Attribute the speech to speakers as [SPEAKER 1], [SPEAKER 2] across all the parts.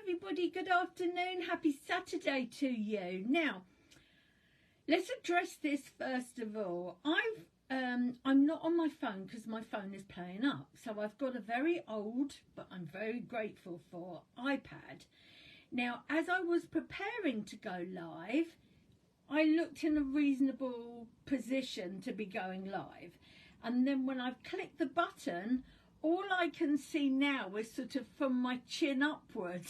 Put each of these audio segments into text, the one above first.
[SPEAKER 1] everybody, good afternoon, happy Saturday to you. Now, let's address this first of all. I'm not on my phone because my phone is playing up. So I've got a very old, but I'm very grateful for, iPad. Now, as I was preparing to go live, I looked in a reasonable position to be going live. And then when I've clicked the button, all I can see now is sort of from my chin upward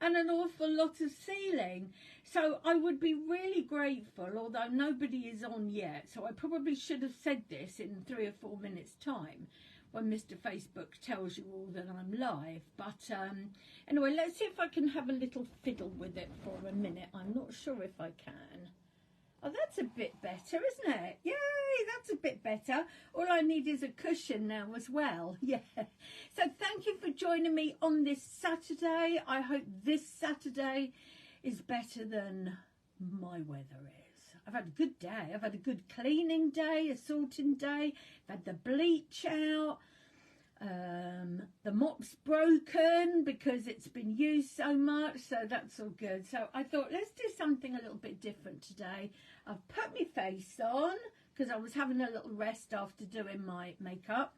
[SPEAKER 1] and an awful lot of ceiling. So I would be really grateful, although nobody is on yet. So I probably should have said this in 3 or 4 minutes time when Mr. Facebook tells you all that I'm live. But anyway, let's see if I can have a little fiddle with it for a minute. I'm not sure if I can. Oh, that's a bit better, isn't it? Yay, that's a bit better. All I need is a cushion now as well. Yeah. So thank you for joining me on this Saturday. I hope this Saturday is better than my weather is. I've had a good day. I've had a good cleaning day, a sorting day. I've had the bleach out. The mop's broken because it's been used so much, so that's all good. So I thought, let's do something a little bit different today. I've put my face on because I was having a little rest after doing my makeup,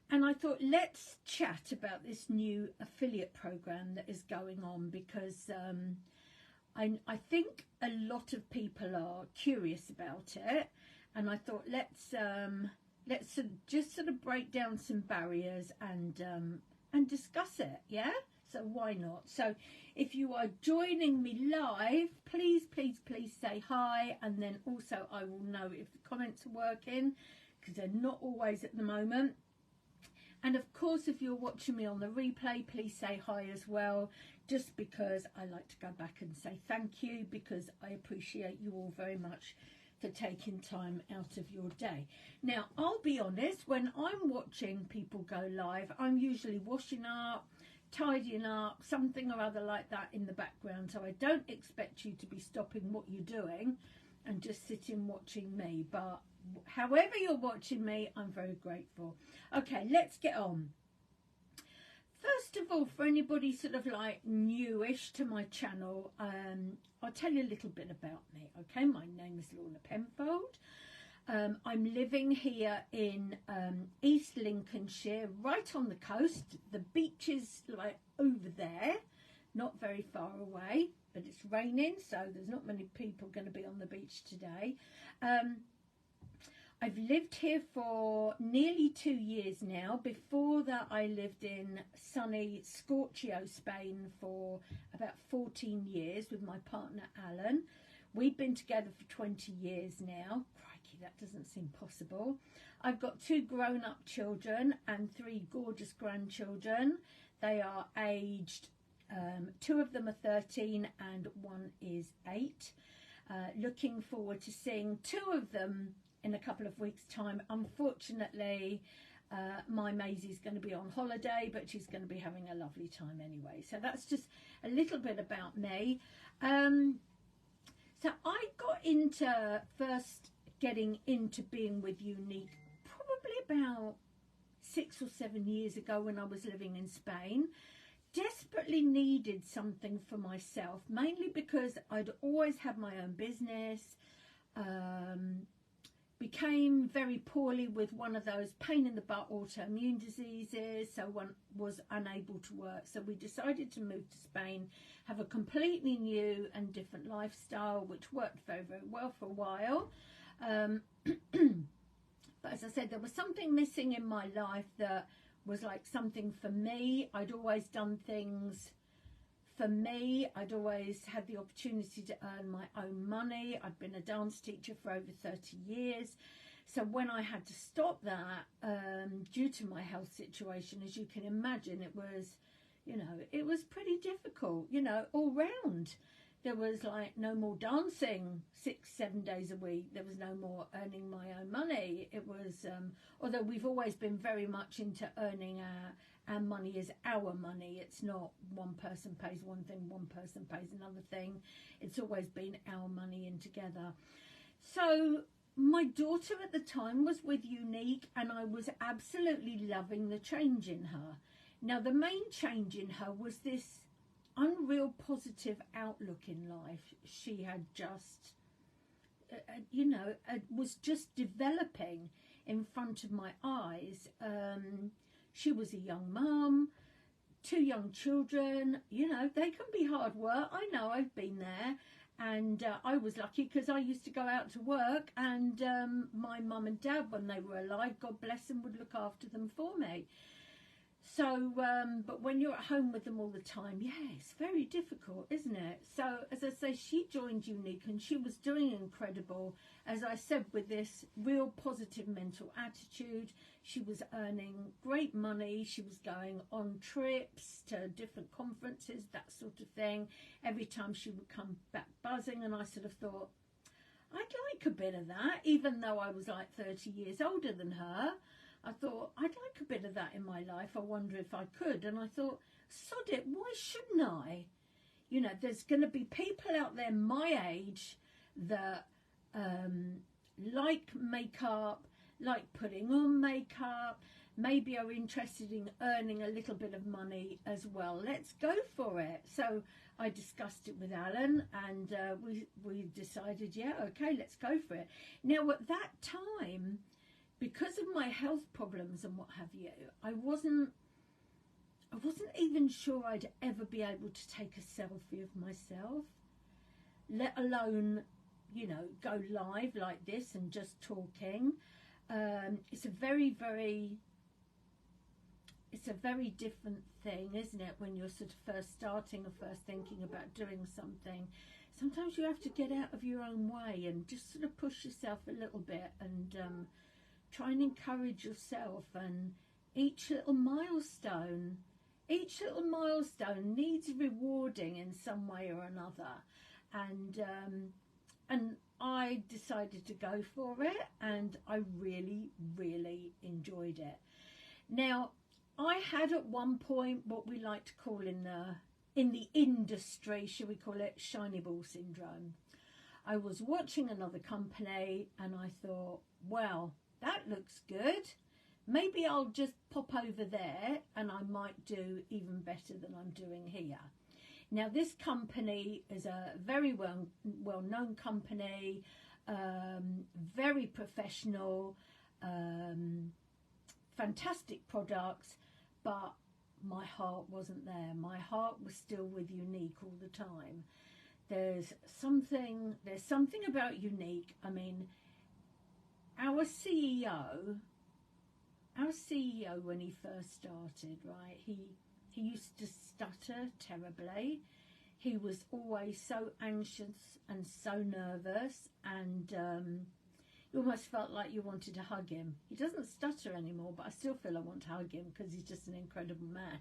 [SPEAKER 1] and I thought, let's chat about this new affiliate program that is going on, because I think a lot of people are curious about it, and I thought let's just sort of break down some barriers and discuss it. Yeah, so why not? So if you are joining me live, please say hi, and then also I will know if the comments are working, because they're not always at the moment. And of course, if you're watching me on the replay, please say hi as well, just because I like to go back and say thank you, because I appreciate you all very much for taking time out of your day. Now, I'll be honest, when I'm watching people go live, I'm usually washing up, tidying up, something or other like that in the background. So I don't expect you to be stopping what you're doing and just sitting watching me. But however you're watching me, I'm very grateful. Okay, let's get on. First of all, for anybody sort of like newish to my channel, I'll tell you a little bit about me. Okay, my name is Lorna Penfold. I'm living here in East Lincolnshire, right on the coast. The beach is like over there, not very far away, but it's raining, so there's not many people going to be on the beach today. I've lived here for nearly 2 years now. Before that, I lived in sunny Scorchio, Spain for about 14 years with my partner, Alan. We've been together for 20 years now. Crikey, that doesn't seem possible. I've got 2 grown-up children and 3 gorgeous grandchildren. They are aged, 2 of them are 13 and 1 is 8. Looking forward to seeing 2 of them in a couple of weeks' time. Unfortunately, my Maisie's going to be on holiday, but she's going to be having a lovely time anyway. So that's just a little bit about me. So I got into getting into being with Unique probably about 6 or 7 years ago when I was living in Spain. Desperately needed something for myself, mainly because I'd always had my own business. Became very poorly with one of those pain in the butt autoimmune diseases, so one was unable to work. So we decided to move to Spain, have a completely new and different lifestyle, which worked very, very well for a while. But as I said, there was something missing in my life that was like something for me. I'd always done things for me. I'd always had the opportunity to earn my own money. I'd been a dance teacher for over 30 years. So when I had to stop that, due to my health situation, as you can imagine, it was, it was pretty difficult, all round. There was like no more dancing 6-7 days a week. There was no more earning my own money. It was, although we've always been very much into earning our money is our money. It's not one person pays one thing, one person pays another thing. It's always been our money in together. So my daughter at the time was with Unique, and I was absolutely loving the change in her. Now, the main change in her was this unreal positive outlook in life. She had just, was just developing in front of my eyes. She was a young mum, 2 young children. They can be hard work. I know, I've been there. And I was lucky because I used to go out to work, and my mum and dad, when they were alive, God bless them, would look after them for me. So, but when you're at home with them all the time, yeah, it's very difficult, isn't it? So, as I say, she joined Unique and she was doing incredible, as I said, with this real positive mental attitude. She was earning great money. She was going on trips to different conferences, that sort of thing. Every time she would come back buzzing, and I sort of thought, I'd like a bit of that, even though I was like 30 years older than her. I thought, I'd like a bit of that in my life. I wonder if I could. And I thought, sod it, why shouldn't I? There's going to be people out there my age that like makeup, like putting on makeup, maybe are interested in earning a little bit of money as well. Let's go for it. So I discussed it with Alan, and we decided, yeah, okay, let's go for it. Now, at that time, because of my health problems and what have you, I wasn't even sure I'd ever be able to take a selfie of myself, let alone, go live like this and just talking. It's a very, very different thing, isn't it, when you're sort of first starting or first thinking about doing something. Sometimes you have to get out of your own way and just sort of push yourself a little bit and try and encourage yourself. And each little milestone needs rewarding in some way or another. And I decided to go for it, and I really, really enjoyed it. Now, I had at one point what we like to call in the industry, shall we call it, shiny ball syndrome. I was watching another company and I thought, well, that looks good. Maybe I'll just pop over there and I might do even better than I'm doing here. Now, this company is a very well-known company, very professional, fantastic products, but my heart wasn't there. My heart was still with Unique all the time. There's something about Unique. I mean, our CEO, when he first started, right, he used to stutter terribly. He was always so anxious and so nervous, and you almost felt like you wanted to hug him. He doesn't stutter anymore, but I still feel I want to hug him because he's just an incredible man.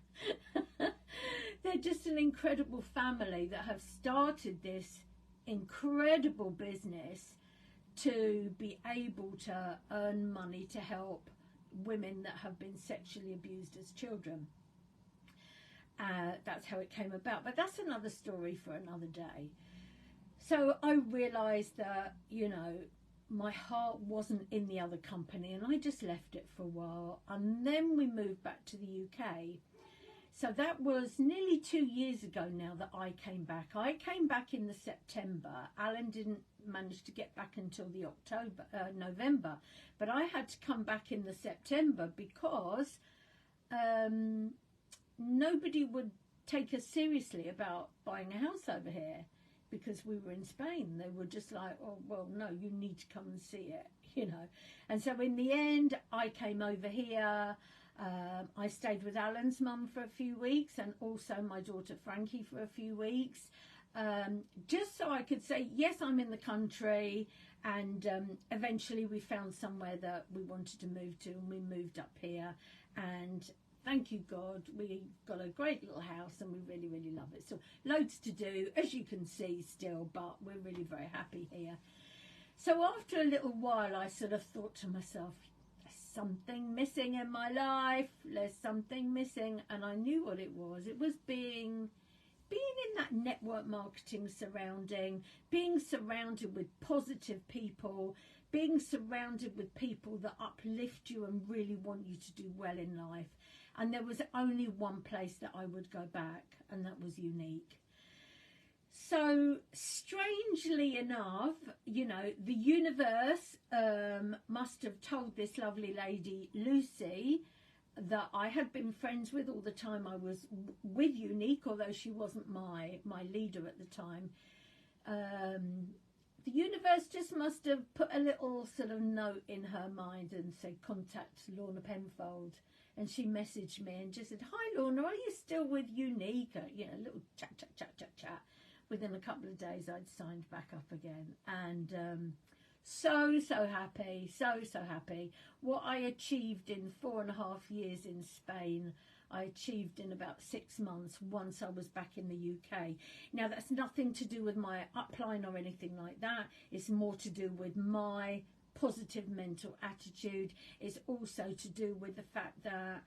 [SPEAKER 1] They're just an incredible family that have started this incredible business to be able to earn money to help women that have been sexually abused as children. That's how it came about, but that's another story for another day. So I realised that, my heart wasn't in the other company, and I just left it for a while, and then we moved back to the UK. So that was nearly 2 years ago now that I came back. I came back in the September. Alan didn't manage to get back until the November, but I had to come back in the September because nobody would take us seriously about buying a house over here because we were in Spain. They were just like, oh, well, no, you need to come and see it, And so in the end, I came over here. I stayed with Alan's mum for a few weeks, and also my daughter Frankie for a few weeks, just so I could say, yes, I'm in the country. And eventually we found somewhere that we wanted to move to, and we moved up here. And thank you, God, we got a great little house and we really, really love it. So loads to do, as you can see still, but we're really very happy here. So after a little while, I sort of thought to myself, there's something missing in my life. There's something missing. And I knew what it was. It was being in that network marketing surrounding, being surrounded with positive people, being surrounded with people that uplift you and really want you to do well in life. and there was only one place that I would go back, and that was Unique. So strangely enough, you know, the universe must have told this lovely lady Lucy that I had been friends with all the time I was with Unique, although she wasn't my leader at the time. The universe just must have put a little sort of note in her mind and said, contact Lorna Penfold. And she messaged me and just said, hi Lorna, are you still with Unique? You know, a little chat. Within a couple of days I'd signed back up again, and so happy. What I achieved in 4.5 years in Spain, I achieved in about 6 months once I was back in the UK. Now that's nothing to do with my upline or anything like that. It's more to do with my positive mental attitude. It's also to do with the fact that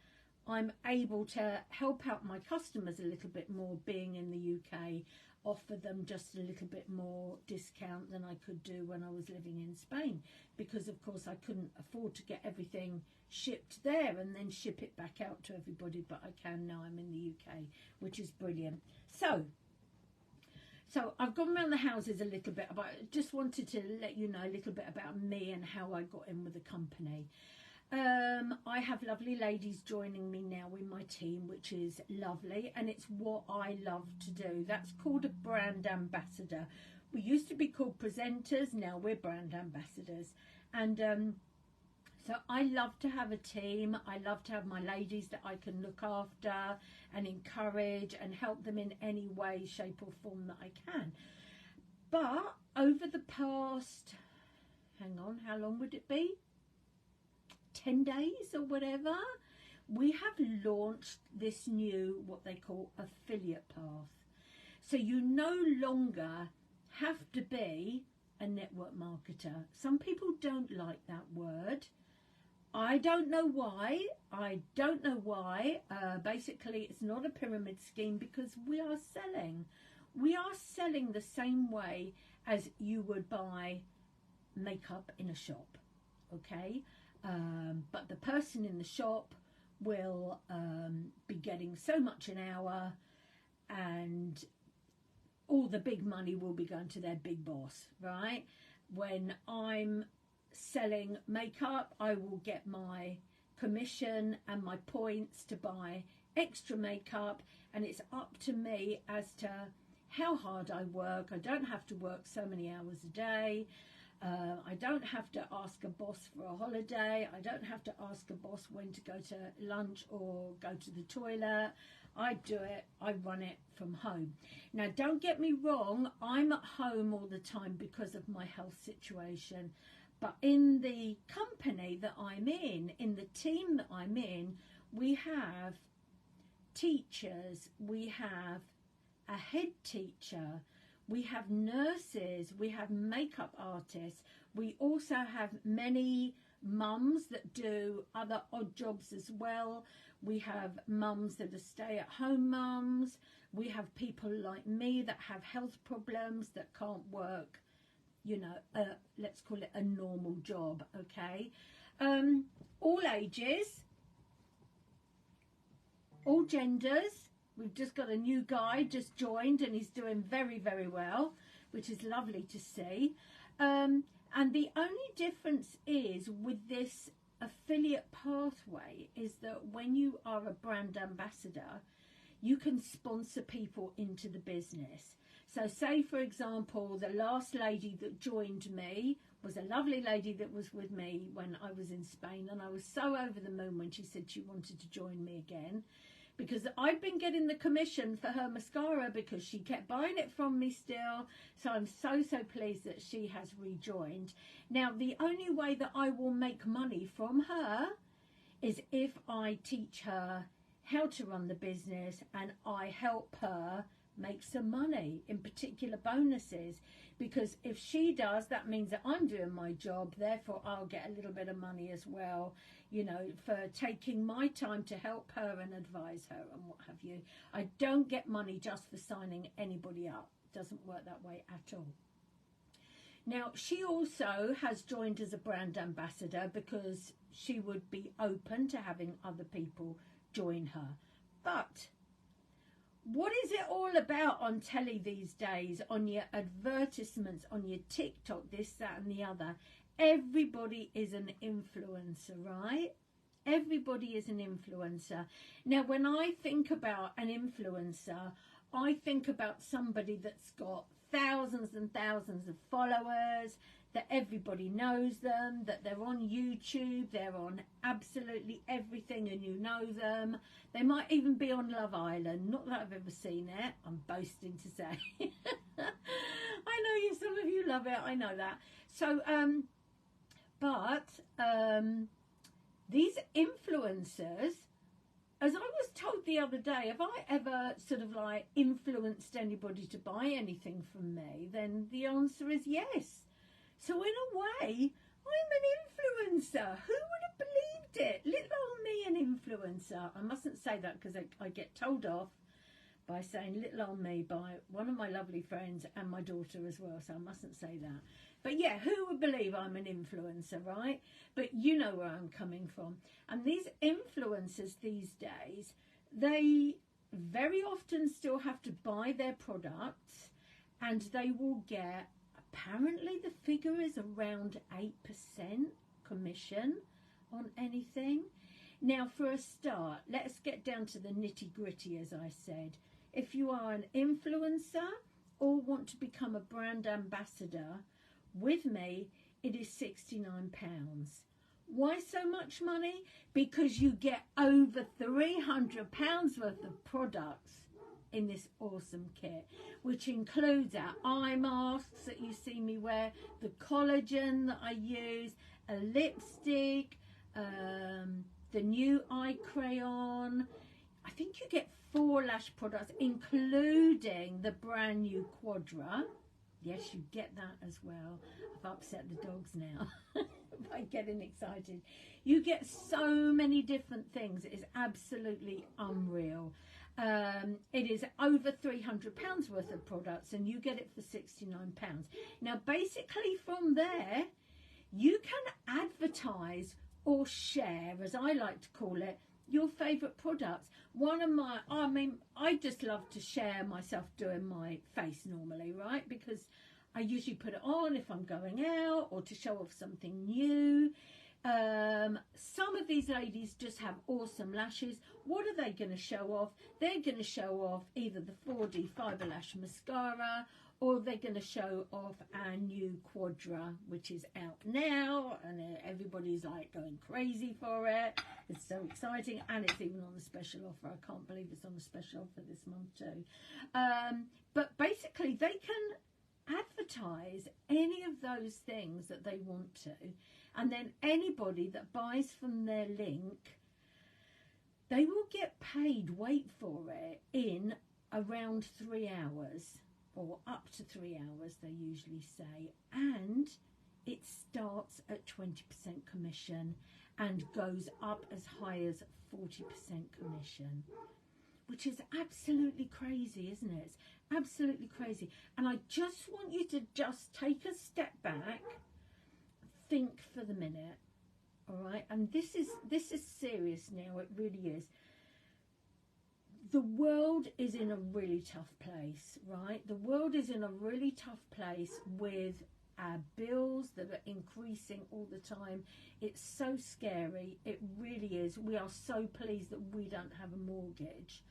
[SPEAKER 1] I'm able to help out my customers a little bit more being in the UK, offer them just a little bit more discount than I could do when I was living in Spain, because of course I couldn't afford to get everything shipped there and then ship it back out to everybody, but I can now. I'm in the UK, which is brilliant. So I've gone around the houses a little bit, but I just wanted to let you know a little bit about me and how I got in with the company. I have lovely ladies joining me now in my team, which is lovely, and it's what I love to do. That's called a brand ambassador. We used to be called presenters, now we're brand ambassadors. And so I love to have a team. I love to have my ladies that I can look after and encourage and help them in any way, shape or form that I can. But over the past, hang on, how long would it be? 10 days or whatever, we have launched this new, what they call affiliate path. So you no longer have to be a network marketer. Some people don't like that word. I don't know why. Basically, it's not a pyramid scheme because we are selling. We are selling the same way as you would buy makeup in a shop, okay? But the person in the shop will be getting so much an hour, and all the big money will be going to their big boss, right? When I'm selling makeup, I will get my commission and my points to buy extra makeup, and it's up to me as to how hard I work. I don't have to work so many hours a day. I don't have to ask a boss for a holiday. I don't have to ask a boss when to go to lunch or go to the toilet. I do it. I run it from home. Now, don't get me wrong. I'm at home all the time because of my health situation. But in the company that I'm in the team that I'm in, we have teachers, we have a head teacher, we have nurses, we have makeup artists. We also have many mums that do other odd jobs as well. We have mums that are stay-at-home mums. We have people like me that have health problems that can't work, you know, let's call it a normal job, okay? All ages, all genders. We've just got a new guy just joined and he's doing very, very well, which is lovely to see. And the only difference is with this affiliate pathway is that when you are a brand ambassador, you can sponsor people into the business. So say, for example, the last lady that joined me was a lovely lady that was with me when I was in Spain, and I was so over the moon when she said she wanted to join me again, because I've been getting the commission for her mascara because she kept buying it from me still. So I'm so pleased that she has rejoined. Now, the only way that I will make money from her is if I teach her how to run the business and I help her make some money, in particular bonuses, because if she does, that means that I'm doing my job, therefore I'll get a little bit of money as well, you know, for taking my time to help her and advise her and what have you. I don't get money just for signing anybody up. It doesn't work that way at all. Now, she also has joined as a brand ambassador because she would be open to having other people join her. But what is it all about on telly these days, on your advertisements, on your TikTok, this, that and the other? Everybody is an influencer, right? Everybody is an influencer. Now, when I think about an influencer, I think about somebody that's got thousands and thousands of followers, that everybody knows them, that they're on YouTube, they're on absolutely everything and you know them. They might even be on Love Island. Not that I've ever seen it, I'm boasting to say. I know some of you love it, I know that. So, these influencers, as I was told the other day, have I ever sort of like influenced anybody to buy anything from me? Then the answer is yes. So in a way, I'm an influencer. Who would have believed it? Little old me, an influencer. I mustn't say that because I get told off by saying little old me by one of my lovely friends and my daughter as well. So I mustn't say that. But yeah, who would believe I'm an influencer, right? But you know where I'm coming from. And these influencers these days, they very often still have to buy their products, and they will get, apparently the figure is around 8% commission on anything. Now, for a start, let's get down to the nitty gritty, as I said. If you are an influencer or want to become a brand ambassador with me, it is £69. Why so much money? Because you get over £300 worth of products in this awesome kit, which includes our eye masks that you see me wear, the collagen that I use, a lipstick, the new eye crayon. I think you get 4 lash products, including the brand new Quadra. Yes, you get that as well. I've upset the dogs now by getting excited. You get so many different things. It is absolutely unreal. It is over £300 worth of products, and you get it for £69. Now, basically from there, you can advertise or share, as I like to call it, your favourite products. I just love to share myself doing my face normally, right? Because I usually put it on if I'm going out or to show off something new. Some of these ladies just have awesome lashes. What are they going to show off? They're going to show off either the 4D Fibre Lash Mascara, or they're going to show off our new Quadra, which is out now, and everybody's like going crazy for it. It's so exciting, and it's even on a special offer. I can't believe it's on a special offer this month too. But basically, they can advertise any of those things that they want to, and then anybody that buys from their link, they will get paid, wait for it, in around 3 hours, or up to 3 hours, they usually say. And it starts at 20% commission and goes up as high as 40% commission, which is absolutely crazy, isn't it? It's absolutely crazy. And I just want you to just take a step back, think for the minute, all right? And this is serious now, it really is. The world is in a really tough place, right? The world is in a really tough place with our bills that are increasing all the time. It's so scary. It really is. We are so pleased that we don't have a mortgage,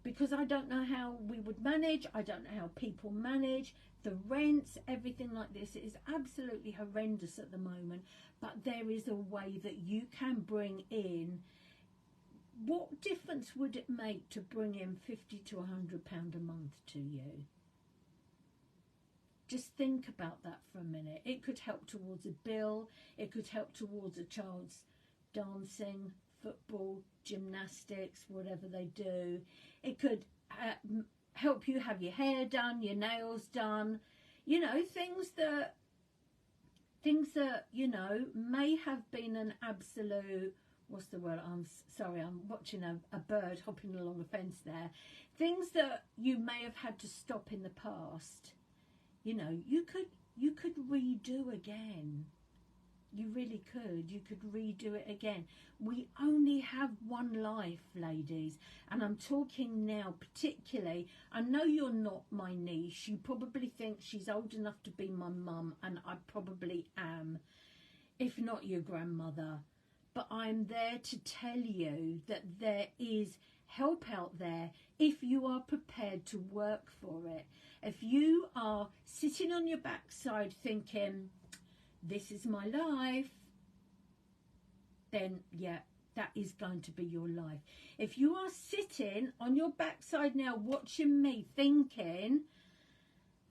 [SPEAKER 1] because I don't know how we would manage. I don't know how people manage the rents, everything like this. It is absolutely horrendous at the moment, but there is a way that you can bring in. What difference would it make to bring in £50 to £100 a month to you? Just think about that for a minute. It could help towards a bill. It could help towards a child's dancing, football, gymnastics, whatever they do. It could help you have your hair done, your nails done. You know, things that, you know, may have been an absolute... What's the word? I'm sorry, I'm watching a bird hopping along a fence there. Things that you may have had to stop in the past, you know, you could redo again. You really could. You could redo it again. We only have one life, ladies. And I'm talking now particularly, I know you're not my niece. You probably think she's old enough to be my mum, and I probably am, if not your grandmother. But I'm there to tell you that there is help out there if you are prepared to work for it. If you are sitting on your backside thinking, this is my life, then yeah, that is going to be your life. If you are sitting on your backside now watching me thinking,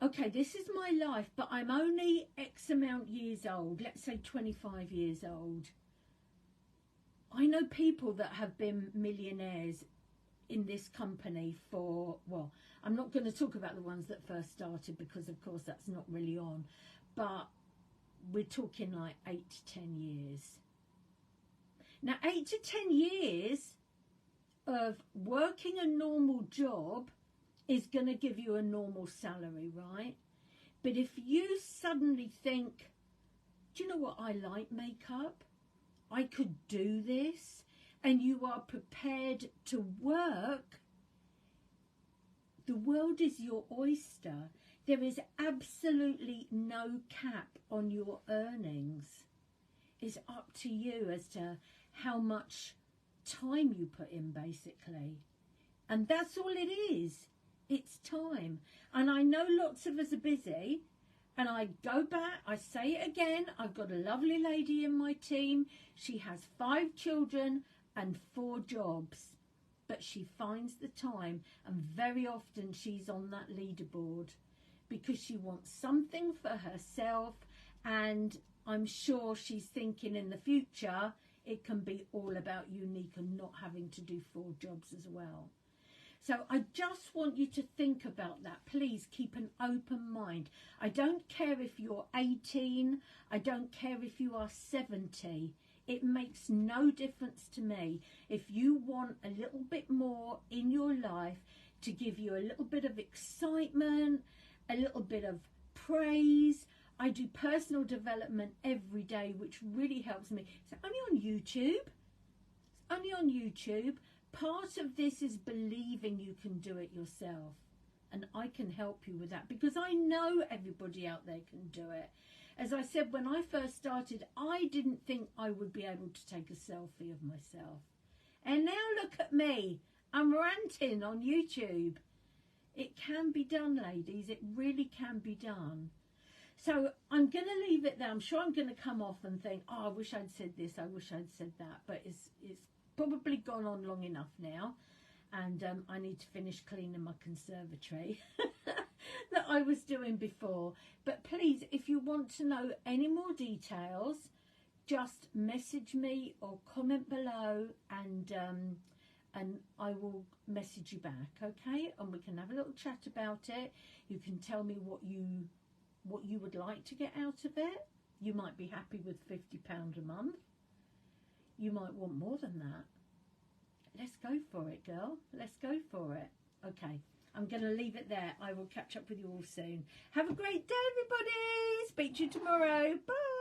[SPEAKER 1] okay, this is my life, but I'm only X amount years old, let's say 25 years old. I know people that have been millionaires in this company for, well, I'm not going to talk about the ones that first started because of course that's not really on, but we're talking like 8 to 10 years. Now, 8 to 10 years of working a normal job is going to give you a normal salary, right? But if you suddenly think, do you know what, I like makeup, I could do this, and you are prepared to work, the world is your oyster. There is absolutely no cap on your earnings. It's up to you as to how much time you put in, basically. And that's all it is. It's time. And I know lots of us are busy. And I go back, I say it again, I've got a lovely lady in my team. She has 5 children and 4 jobs. But she finds the time, and very often she's on that leaderboard because she wants something for herself, and I'm sure she's thinking in the future it can be all about unique and not having to do 4 jobs as well. So I just want you to think about that. Please keep an open mind. I don't care if you're 18. I don't care if you are 70. It makes no difference to me. If you want a little bit more in your life to give you a little bit of excitement, a little bit of praise. I do personal development every day, which really helps me. It's only on YouTube. It's only on YouTube. Part of this is believing you can do it yourself. And I can help you with that because I know everybody out there can do it. As I said, when I first started, I didn't think I would be able to take a selfie of myself. And now look at me. I'm ranting on YouTube. It can be done, ladies. It really can be done. So I'm going to leave it there. I'm sure I'm going to come off and think, oh, I wish I'd said this. I wish I'd said that. But it's probably gone on long enough now. And I need to finish cleaning my conservatory that I was doing before. But please, if you want to know any more details, just message me or comment below, and I will message you back, okay? And we can have a little chat about it. You can tell me what you would like to get out of it. You might be happy with £50 a month. You might want more than that. Let's go for it, girl. Let's go for it. Okay, I'm going to leave it there. I will catch up with you all soon. Have a great day, everybody. Speak to you tomorrow. Bye.